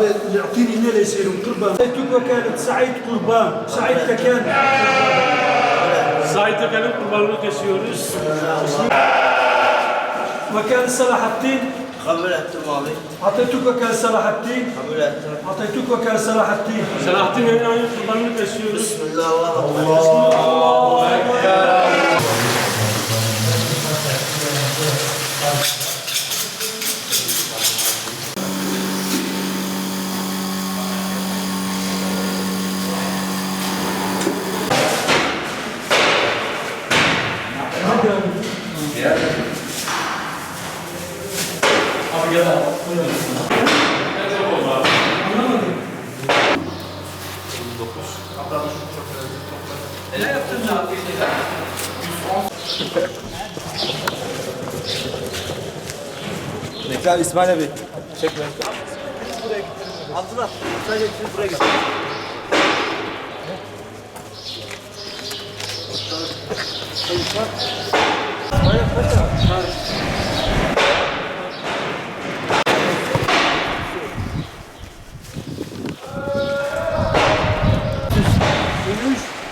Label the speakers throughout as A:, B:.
A: اللي اعطيني هنا ليصيروا قربان. سعيتك وكانت سعيد قربان. سعيد كان.
B: Said Tekel'in kurbanını kesiyoruz.
A: وكان صلاح الدين.
C: قبل التماضي.
A: أعطيتك وكان صلاح الدين.
C: قبل
A: أعطيتك وكان صلاح الدين.
B: Selahattin Emina'nın kurbanını kesiyoruz.
C: بسم الله الله أكبر.
D: Bekle abi, İsmail abi. Çekme.
C: Abdullah, sadece buraya git.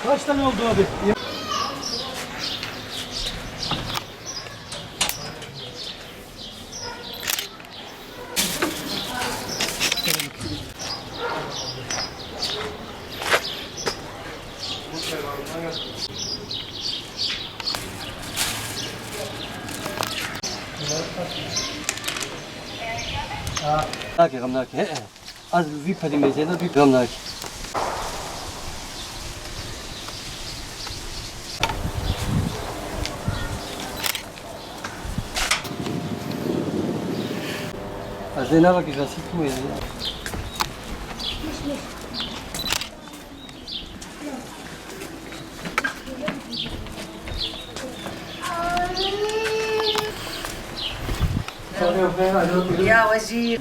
A: Kaç tane oldu abi?
E: Gamnaki, az vi palimezena vi gamnaki. Azena bak izasi tu ya.
F: يا وزير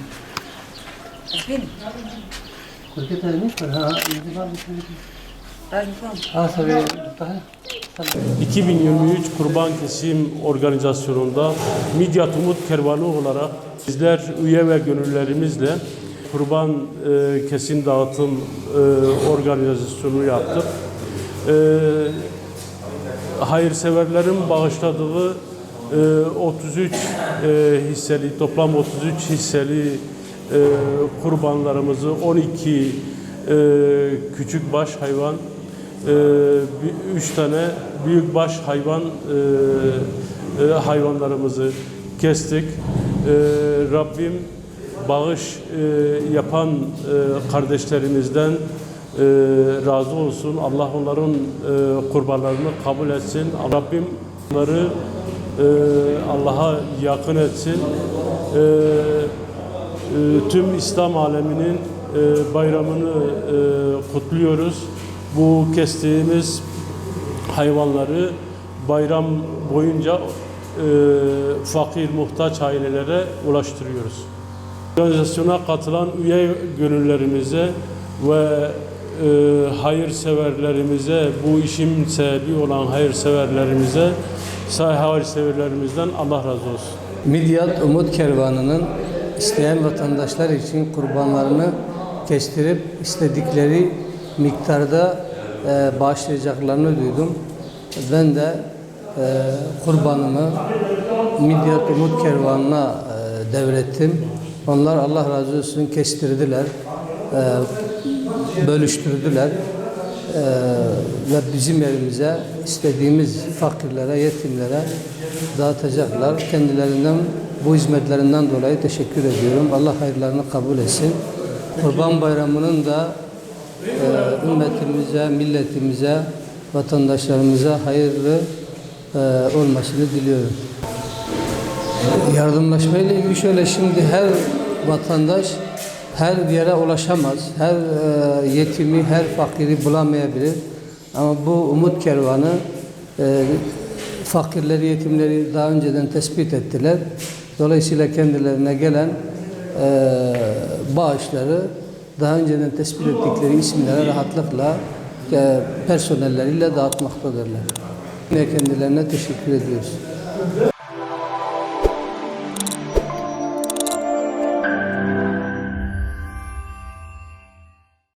F: فين؟
E: Kurke termiş var ha, iyi var bir şey.
F: راجل
E: Ha sabi tutaha.
B: 2023 Kurban Kesim Organizasyonu'nda Midyat Umut Kervanı olarak bizler üye ve gönüllerimizle kurban kesim dağıtım organizasyonu yaptık. Hayırseverlerin bağışladığı 33 hisseli, toplam 33 hisseli kurbanlarımızı 12 küçük baş hayvan, 3 tane büyük baş hayvan hayvanlarımızı kestik. Rabbim bağış yapan kardeşlerimizden razı olsun. Allah onların kurbanlarını kabul etsin. Rabbim onları Allah'a yakın etsin. Tüm İslam aleminin bayramını kutluyoruz. Bu kestiğimiz hayvanları bayram boyunca fakir, muhtaç ailelere ulaştırıyoruz. Organizasyona katılan üye gönüllerimize ve hayırseverlerimize, bu işin sahibi olan hayırseverlerimize, hayırseverlerimizden Allah razı olsun.
E: Midyat Umut Kervanı'nın isteyen vatandaşlar için kurbanlarını kestirip istedikleri miktarda bağışlayacaklarını duydum. Ben de kurbanımı Midyat Umut Kervanı'na devrettim. Onlar Allah razı olsun kestirdiler, bölüştürdüler ve bizim evimize istediğimiz fakirlere, yetimlere dağıtacaklar. Kendilerinden bu hizmetlerinden dolayı teşekkür ediyorum. Allah hayırlarını kabul etsin. Kurban Bayramı'nın da ümmetimize, milletimize, vatandaşlarımıza hayırlı olmasını diliyorum. Yardımlaşmayla ilgili şöyle, şimdi her vatandaş her yere ulaşamaz. Her yetimi, her fakiri bulamayabilir. Ama bu Umut Kervanı fakirleri, yetimleri daha önceden tespit ettiler. Dolayısıyla kendilerine gelen bağışları daha önceden tespit ettikleri isimlere rahatlıkla personelleriyle dağıtmaktadırlar. Yine kendilerine teşekkür ediyoruz.